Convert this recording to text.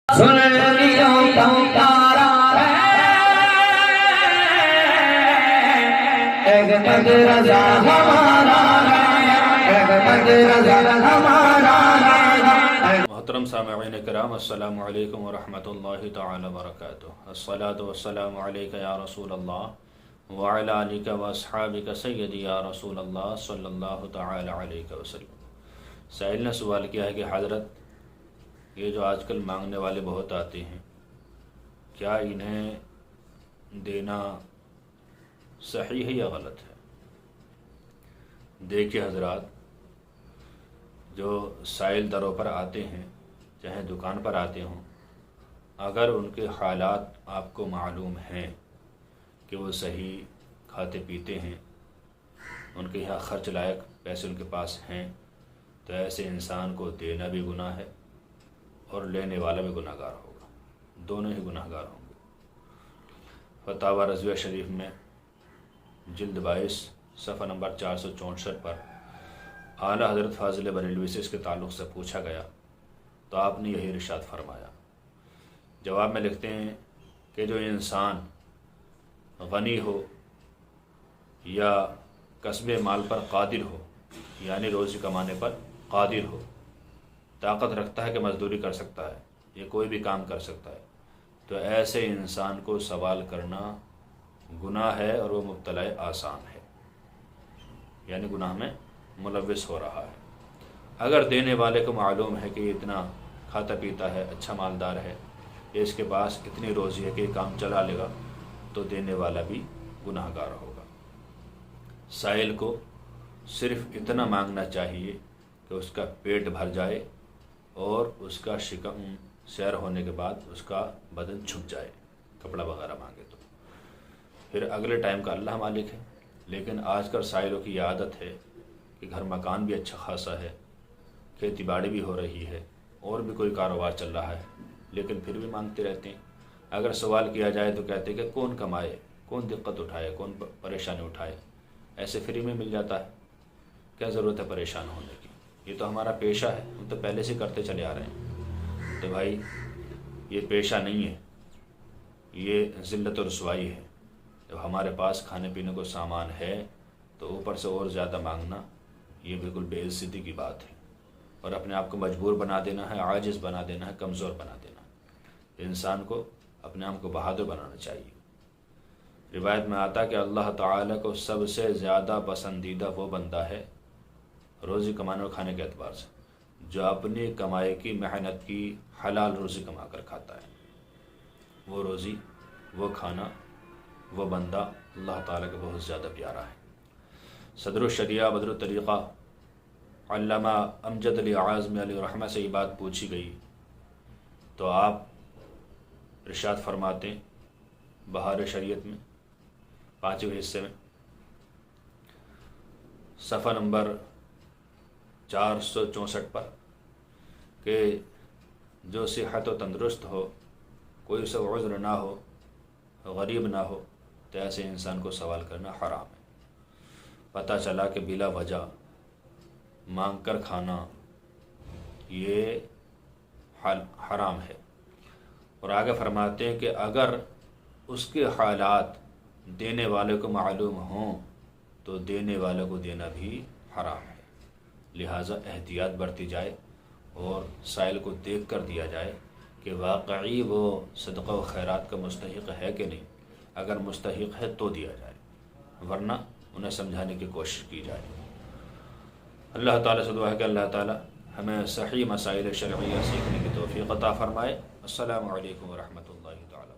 سنیوں کا تارا ایک مدرسہ ہمارا ایک مدرسہ ہمارا۔ محترم سامعین کرام، السلام علیکم ورحمۃ اللہ تعالی وبرکاتہ۔ الصلاۃ والسلام علیک یا رسول اللہ وعلی آلک واصحابک سیدی یا رسول اللہ صلی اللہ تعالی علیہ وسلم۔ سائل نے سوال کیا ہے کہ حضرت، یہ جو آج کل مانگنے والے بہت آتے ہیں، کیا انہیں دینا صحیح ہے یا غلط ہے؟ دیکھیے حضرات، جو سائل دروں پر آتے ہیں، چاہے دکان پر آتے ہوں، اگر ان کے حالات آپ کو معلوم ہیں کہ وہ صحیح کھاتے پیتے ہیں، ان کے یہاں خرچ لائق پیسے ان کے پاس ہیں، تو ایسے انسان کو دینا بھی گناہ ہے اور لینے والا بھی گناہ گار ہوگا، دونوں ہی گناہ گار ہوں گے۔ فتاوی رضویہ شریف میں جلد 22 صفحہ نمبر 464 پر اعلیٰ حضرت فاضل بریلوی سے اس کے تعلق سے پوچھا گیا تو آپ نے یہی ارشاد فرمایا۔ جواب میں لکھتے ہیں کہ جو انسان غنی ہو یا کسب مال پر قادر ہو، یعنی روزی کمانے پر قادر ہو، طاقت رکھتا ہے کہ مزدوری کر سکتا ہے، یہ کوئی بھی کام کر سکتا ہے، تو ایسے انسان کو سوال کرنا گناہ ہے اور وہ مبتلا آثام ہے، یعنی گناہ میں ملوث ہو رہا ہے۔ اگر دینے والے کو معلوم ہے کہ یہ اتنا کھاتا پیتا ہے، اچھا مالدار ہے، یہ اس کے پاس اتنی روزی ہے کہ یہ کام چلا لے گا، تو دینے والا بھی گناہ گار ہوگا۔ سائل کو صرف اتنا مانگنا چاہیے کہ اس کا پیٹ بھر جائے اور اس کا شکم سیر ہونے کے بعد اس کا بدن چھپ جائے، کپڑا وغیرہ مانگے تو پھر اگلے ٹائم کا اللہ مالک ہے۔ لیکن آج کل سائلوں کی یہ عادت ہے کہ گھر مکان بھی اچھا خاصا ہے، کھیتی باڑی بھی ہو رہی ہے، اور بھی کوئی کاروبار چل رہا ہے، لیکن پھر بھی مانگتے رہتے ہیں۔ اگر سوال کیا جائے تو کہتے ہیں کہ کون کمائے، کون دقت اٹھائے، کون پریشانی اٹھائے، ایسے فری میں مل جاتا ہے، کیا ضرورت ہے پریشان ہونے کی، یہ تو ہمارا پیشہ ہے، ہم تو پہلے سے کرتے چلے آ رہے ہیں۔ تو بھائی، یہ پیشہ نہیں ہے، یہ ذلت و رسوائی ہے۔ جب ہمارے پاس کھانے پینے کو سامان ہے تو اوپر سے اور زیادہ مانگنا، یہ بالکل بے عزتی کی بات ہے، اور اپنے آپ کو مجبور بنا دینا ہے، عاجز بنا دینا ہے، کمزور بنا دینا ہے۔ انسان کو اپنے آپ کو بہادر بنانا چاہیے۔ روایت میں آتا کہ اللہ تعالیٰ کو سب سے زیادہ پسندیدہ وہ بندہ ہے روزی کمانے اور کھانے کے اعتبار سے جو اپنی کمائی کی، محنت کی حلال روزی کما کر کھاتا ہے۔ وہ روزی، وہ کھانا، وہ بندہ اللہ تعالیٰ کا بہت زیادہ پیارا ہے۔ صدر الشریعہ بدر الطریقہ علامہ امجد علی اعظمی علیہ رحمہ سے یہ بات پوچھی گئی تو آپ ارشاد فرماتے ہیں بہار شریعت میں 5ویں حصے میں صفحہ نمبر 464 پر کہ جو صحت و تندرست ہو، کوئی اسے عذر نہ ہو، غریب نہ ہو، تو ایسے انسان کو سوال کرنا حرام ہے۔ پتہ چلا کہ بلا وجہ مانگ کر کھانا یہ حرام ہے، اور آگے فرماتے ہیں کہ اگر اس کے حالات دینے والے کو معلوم ہوں تو دینے والے کو دینا بھی حرام ہے۔ لہٰذا احتیاط برتی جائے اور سائل کو دیکھ کر دیا جائے کہ واقعی وہ صدقہ و خیرات کا مستحق ہے کہ نہیں۔ اگر مستحق ہے تو دیا جائے، ورنہ انہیں سمجھانے کی کوشش کی جائے۔ اللہ تعالیٰ سے دعا ہے کہ اللہ تعالیٰ ہمیں صحیح مسائل شرعیہ سیکھنے کی توفیق عطا فرمائے۔ السلام علیکم ورحمۃ اللہ تعالیٰ۔